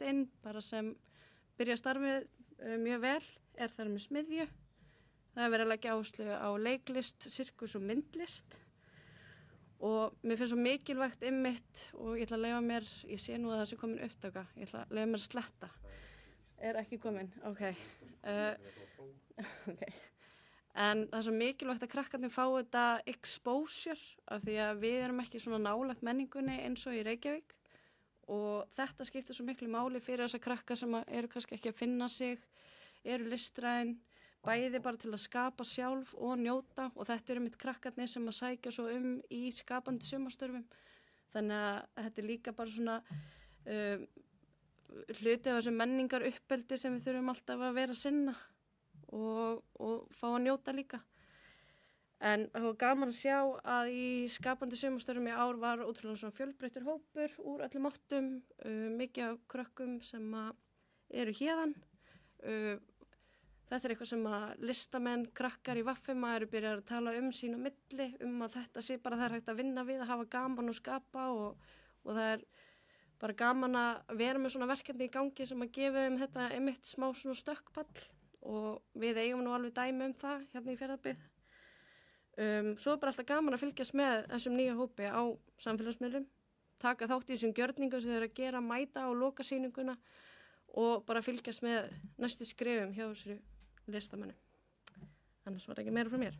inn bara sem byrja starfið mjög vel, þar með smiðju. Það verið að leggja áherslu á leiklist, sirkus og myndlist og mér finnst svo mikilvægt einmitt og ég ætla að leyfa mér, ég sé nú að það sé komin upptaka, ég ætla að leyfa mér að sletta. Ekki komin? Ok. Ok. En það er svo mikilvægt að krakkarnir fá þetta exposure af því að við erum ekki svona nálægt menningunni eins og í Reykjavík og þetta skiptir svo miklu máli fyrir þessa krakkar sem eru kannski ekki að finna sig, eru listræn, bæði bara til að skapa sjálf og njóta og þetta eru mitt krakkarnir sem að sækja svo í skapandi sumarstörfum. Þannig að þetta er líka bara svona hluti af þessu menningar uppeldi sem við þurfum alltaf að vera að sinna og fá að njóta líka. En það var gaman að sjá að í skapandi sumarstörfum í ár var ótrúlega svona fjölbreyttur hópur úr öllum áttum, mikið af krökkum sem eru héðan. Þetta er eitthvað sem að listamenn, krakkar í VFM eru byrjað að tala sín á milli, að þetta sé bara það er hægt að vinna við, að hafa gaman og skapa og það er bara gaman að vera með svona verkefni í gangi sem að gefa þeim þetta einmitt smá svona stökkpall og við eigum nú alveg dæmi það hérna í Fjarðabyggð. Svo er bara alltaf gaman að fylgjast með þessum nýja hópi á samfélagsmiðlum, taka þátt í þessum gjörningum sem þeir eru að gera, mæta og loka sýninguna og bara fylgjast með næstu skrifum hjá þessu listamennu. Annars var ekki meira frá mér.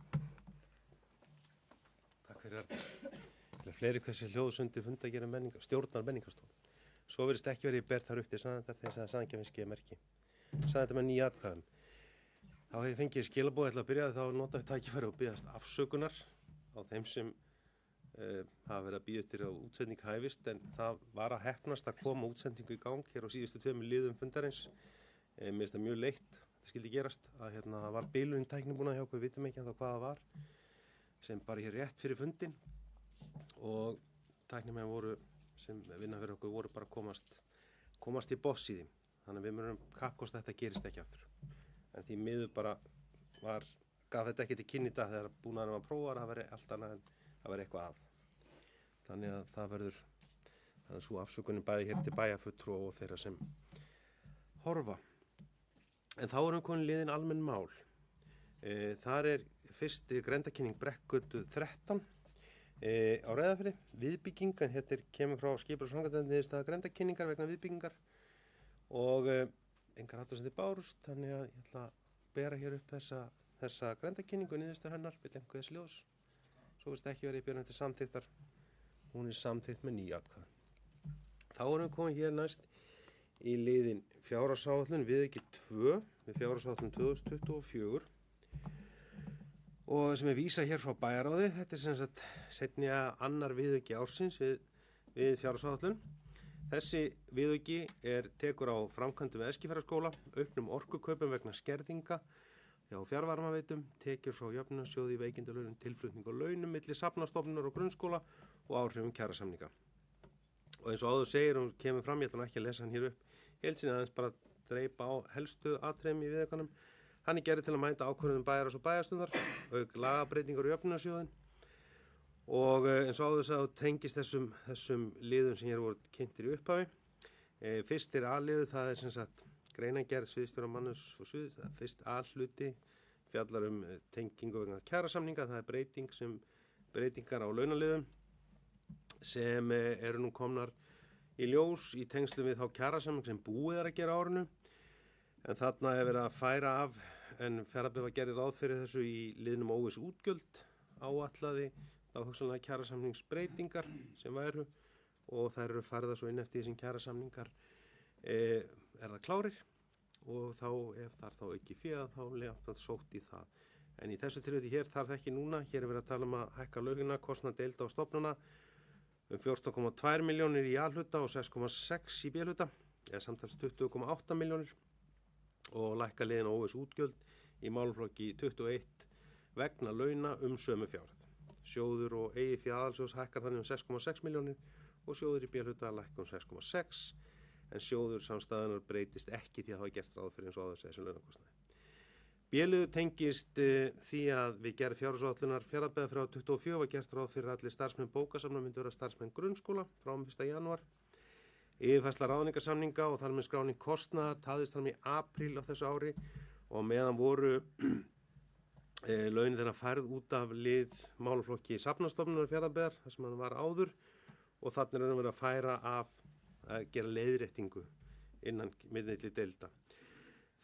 Takk fyrir Arndís. Fleiri hversi hljóðsundi funda að gera stjórnar menningarstofu. Svo virðist ekki verið bert þar upp til Saðendar þess að Saðendjarfinski merki. Saðendar með 9 atkvæðum. Þá hef ég fengið skilaboð til að byrja þá notaði tækifæri og biðast afsökunar á þeim sem hafa verið að bíða eftir að útsending hæfist en það var að heppnast að koma útsendingu í gang hér á síðustu 2 liðum fundarins. Mér finnst það mjög leitt skildi gerast að það var bilun tæknibúnað hjá okkur, við vitum ekki hvað það var sem bara hér rétt fyrir fundin og tæknimenn voru sem vinna fyrir okkur voru bara komast í boss í því þannig að við munum kappkosta þetta gerist ekki aftur en því miður bara gaf þetta ekki til kynni í dag þegar búnaðurinn var prófar að það veri allt annað en það veri eitthvað að þannig að það verður svo afsökunin bæði hér til bæjarfulltrúa og þeirra sem horfa. En þá erum komin liðin almenn mál. Þar er fyrst grenndarkynning Brekkgötu 13 á Reyðarfirði, viðbygging, en þetta kemur frá skipulags- og framkvæmdanefnd niðurstaða grenndarkynningar vegna viðbyggingar og engar athugasemdir bárust, þannig að ég ætla að bera hér upp þessa grenndarkynningu niðurstöður hennar, vill einhver þess ljós. Svo virðist ekki verið í björnum til samþykktar, hún er samþykkt með 9 atkvæði. Þá erum við komin hér næst í liðin fjárhagsáætlun viðauki 2 við fjárhagsáætlun 2024 og sem er vísað hér frá bæjarráði. Þetta er sem sagt seinni annar viðauki ársins við fjárhagsáætlun. Þessi viðauki tekur á framkvæmdum við Eskifjarðarskóla, auknum orkukaupum vegna skerðinga hjá fjarvarmaveitum, tekjur frá jöfnunarsjóði, veikindalaunum, tilflutning og launum milli safnastofnunar og grunnskóla og áhrifum kjarasamninga. Og eins og áður segir, hún kemur fram, ég ætla ekki að lesa hann hér upp, heilsinni aðeins bara dreipa á helstu atriðum í viðaukanum. Hann er gerður til að mæta ákvörðunum bæjarráðs og bæjarstjórnar, auk lagabreytingar og jöfnunarsjóðinn. Og eins og áður sagði tengist þessum liðum sem hér voru kynntir í upphafi. Fyrst A-liður, það er sem sagt greinargerð sviðsstjóra mannus og sviðs, fyrst A-hluti fjallar tengingu vegna kjarasamninga, það er breytingar á launaliðum sem eru nú komnar í ljós í tengslum við þá kjarasamning sem búið að gera á árinu. En þarna verið að færa af, en Fjarðabyggð var gerði ráð fyrir þessu í liðnum óviss útgjöld áætlaði þá hugsanlega kjarasamningsbreytingar sem væru og þær eru færðar svo inn eftir þessum kjarasamningar það klárir og þá ef það þá ekki fyrir þá lefnað sótt í það. En í þessu tilfelli hér þarf ekki núna, hér verið að tala að hækka laugina, kostnað deilda og stofnana 14,2 milljónir í A-hluta og 6,6 í B-hluta, eða samtals 20,8 milljónir og lækka liðin óviss útgjöld í málaflokki 21 vegna launa sömu fjárhæð. Sjóður og eigið fé aðalsjóðs hækkar þannig 6,6 milljónir og sjóður í B-hluta lækka 6,6 en sjóður samstæðunar breytist ekki því að það var gert ráð fyrir eins og áður þessum launakostnaði. B-liður tengist því að við gerð fjárhagsáætlunar Fjarðabyggðar frá 2024 var gert ráð fyrir allir starfsmenn bókasafna myndu vera starfsmenn grunnskóla frá 1. janúar. Yfirfærsla ráðningarsamninga og þar með skráning kostnaðar tafðist fram í apríl á þessu ári og meðan voru launin þeirra færð út af lið málaflokki Safnastofnunar Fjarðabyggðar þar sem hann var áður og þannig er hann verið að færa af að gera leiðréttingu innan milli deilda.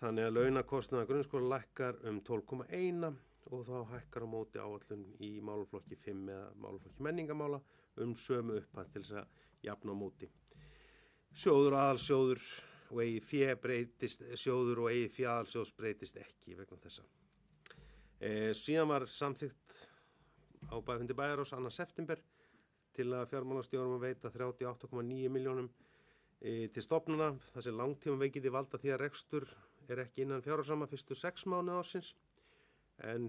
Þannig að launakostnaðar grunnskóla lækkar 12,1 og þá hækkar á móti áætlun í málaflokki 5 eða málaflokki menningamála sömu upphæð til þess að jafna á móti. Sjóður og aðalsjóður og eigið fé breytist, sjóður og eigið fé aðalsjóðs breytist ekki vegna þessa. Síðan var samþykkt á bæjarfundi Bæjarráðs 2. september til að fjármálastjórum að veita 38,9 milljónum til stofnana. Þessi langtíma veikindi valda því að rekstur ekki innan fjárhagsramma fyrstu 6 mánuði ársins en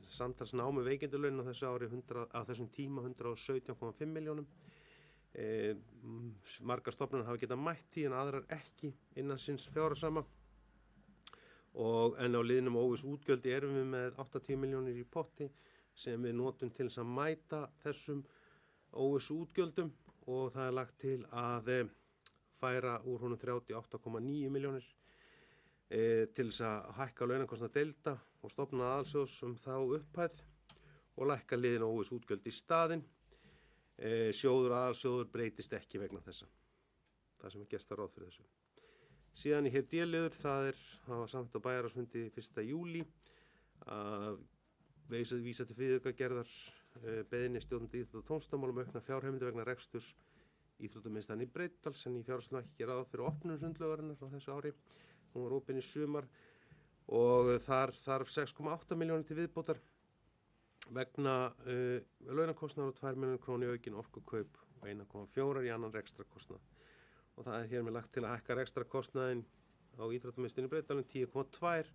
samtals námu veikindalaun á þessu ári á þessum tíma 117,5 milljónum. Margar stofnanir hafa getað mætt því en aðrar ekki innan síns fjárhagsramma. En á liðnum óviss útgjöld erum við með 80 milljónir í potti sem við notum til þess að mæta þessum óviss útgjöldum og það er lagt til að færa úr honum 38,9 milljónir til þess að hækka launakostnað deilda og stofna aðalsjóðs þá upphæð og lækka liðin óviss útgjöld í staðinn. Sjóður og aðalsjóður breytist ekki vegna þessa. Það sem er gert að ráð fyrir þessu. Síðan í hér D-liður, það var samt á Bæjarráðsfundi 1. júlí að vísa til viðaukagerðar beiðni stjórnandi íþrótta- og tómstundamálum aukna fjárheimildir vegna reksturs íþróttamiðstöðvar í Breiðdal sem í fjárhagslögum ekki ráð fyrir opnun sundlaugarinnar á þessu ári. Hún var opin í sumar og þar þarf 6,8 milljónir til viðbótar vegna launakostnaðar og 2 milljónir króna í aukin orkukaup og 1,4 í annan rekstrakostnað. Og það er hér með lagt til að hækka rekstrakostnaðinn á íþróttamiðstöðinni í Breiðdal 10,2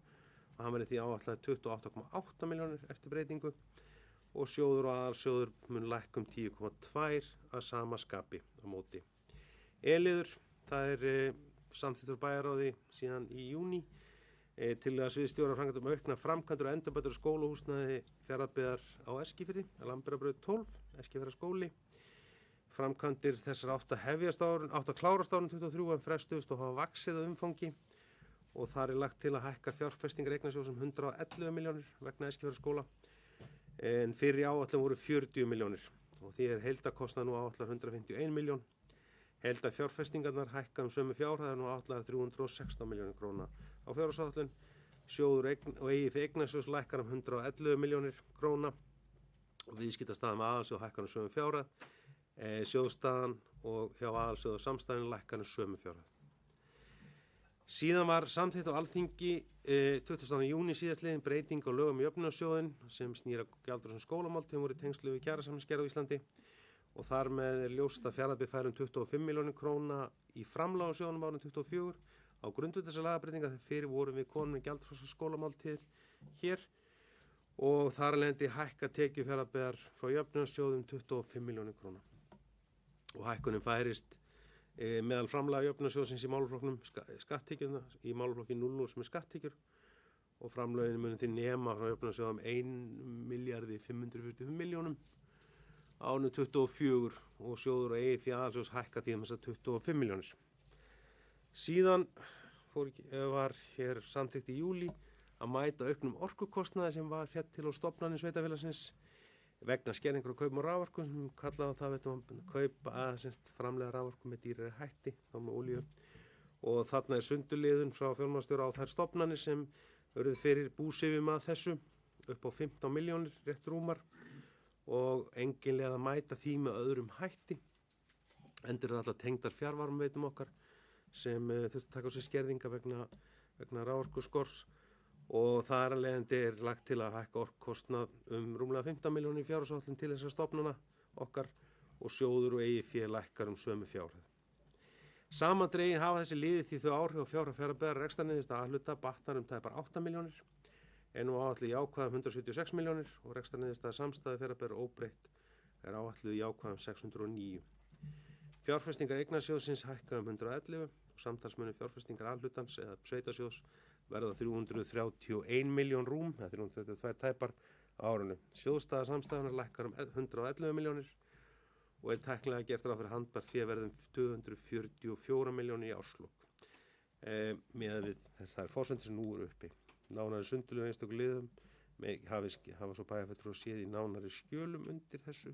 og hann verði því áætlaði 28,8 milljónir eftir breytingu og sjóður og aðalsjóður mun lækka 10,2 að sama skapi á móti. E-liður, það er samþykktur Bæjarráði síðan í júní til að sviðsstjórar framkvæmdum aukna framkvæmdur og endurbætur skólahúsnæði Fjarðabyggðar á Eskifirði, Lamberbraut 12, Eskifjarðarskóli. Framkvæmdir þessar átt að klárast árun 23 en frestuðust og hafa vaxið að umfangi og þar er lagt til að hækka fjárfestingar eignasjóðs 111 milljónir vegna Eskifjarðarskóla en fyrir áætlun voru 40 milljónir og því er heildarkostnað nú áætlar 151 miljón. Heildar fjárfestingarnar hækka sömu fjárhæðar nú áætlar 316 milljónir króna á fjárhagsáætlun. Sjóður og eigið fé eignasjóðs lækkar 111 milljónir króna og viðskiptastaðan með aðalsjóð hækkar sömu fjárhæð. Sjóðstaðan og hjá aðalsjóð og samstæðin lækkar sömu fjárhæð. Síðan var samþykkt á Alþingi 20. júní síðastliðin breyting á lögum í jöfnunarsjóðinn sem snýr að gjaldfrjálsum skólamáltíðum voru í tengslum við kjarasamningsgerð á Íslandi og þar með er ljóst að Fjarðabyggð fær 25 milljónir króna í framlag á sjóðnum árið 2024 á grundvelli þessara lagabreytinga þegar fyrir vorum við konum með gjaldfrjálsar skólamáltíðir hér og þar af leiðandi hækka tekjur Fjarðabyggðar frá jöfnunarsjóðum 25 milljónir króna. Og hækkunin færist meðal framlaga jöfnunarsjóðsins í málaflokknum skatttekjurna í málaflokki 0 sem er skatttekjur og framlögin munu því nema frá jöfnunarsjóðum 1.545 milljónum árinu 24 og sjóður og eigið fé aðalsjóðs hækka því þessar 25 milljónir. Síðan var hér samþykkt í júlí að mæta auknum orkukostnaði sem var fjall til á stofnanir sveitarfélagsins vegna skerðingar og kaupum á raforku sem kallaði það kaup að framleiða raforku með dýrari hætti þá með olíu og þarna er sundurliðun frá fjármálastjóra á þær stofnanir sem verið fyrir búsifjum að þessu upp á 15 milljónir rétt rúmar og enginlega að mæta því með öðrum hætti endur er alltaf tengdar fjarvarmaveitum okkar sem þurfti að taka á sig skerðinga vegna raforku skors og þar af leiðandi er lagt til að hækka orkukostnað rúmlega 15 milljónir í fjárhagsáætlun til þessara stofnana okkar og sjóður og eigið fé lækkar sömu fjárhæð. Samandregin hafa þessi liði því þau áhrif á fjárhag Fjarðabyggðar rekstrarniðurstaða A-hluta batnar tæpar 8 milljónir en nú áætluð jákvæð 176 milljónir og rekstrarniðurstaða samstæðu Fjarðabyggðar óbreytt er áætluð jákvæð 609. Fjárfestingar eignasjóðsins hækka 111 og samtalsmunni fjárfestingar A-hlutans eða sveitasjóðs verða 331 miljón rúm, eða 332 tæpar á árinu. Sjóðstaða samstæðunar lækkar 111 milljónir og tæknilega gert ráð fyrir handbært fé verðum 244 milljónir í árslok. Með við þessar forsendur sem nú eru uppi. Nánari sundurliðum einstöku liðum hafa svo bæjarfulltrúar séð í nánari skjölum undir þessu.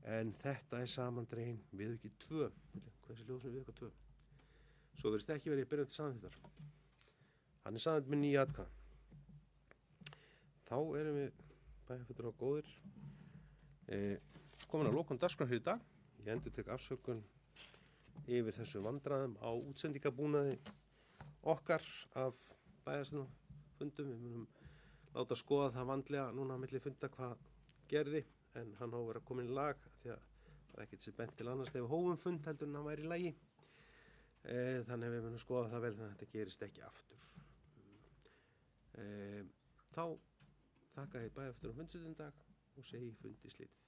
En þetta samandregin viðauki 2. Hvað er ljóð sem viðauka 2? Svo verðist ekki verið í byrjun til samþykktar. Hann samþykkt með 9 atkvæðum. Þá erum við bæjarfulltrúar góðir. Komin að lokum dagskrár hér í dag. Ég endurtek afsökun yfir þessu vandræðum á útsendingabúnaði okkar af bæjarstjórnarfundum. Við munum láta skoða það vandlega núna á milli funda hvað gerði, en hann á að vera komin í lag því að það er ekkert sem bent til annars þegar við hófum fund heldur en hann væri í lagi. Þannig við munum skoða það vel þannig að þetta gerist ekki aftur. Þá þakka ég bæjarfulltrúum fundinn í dag og segi fundi slitið.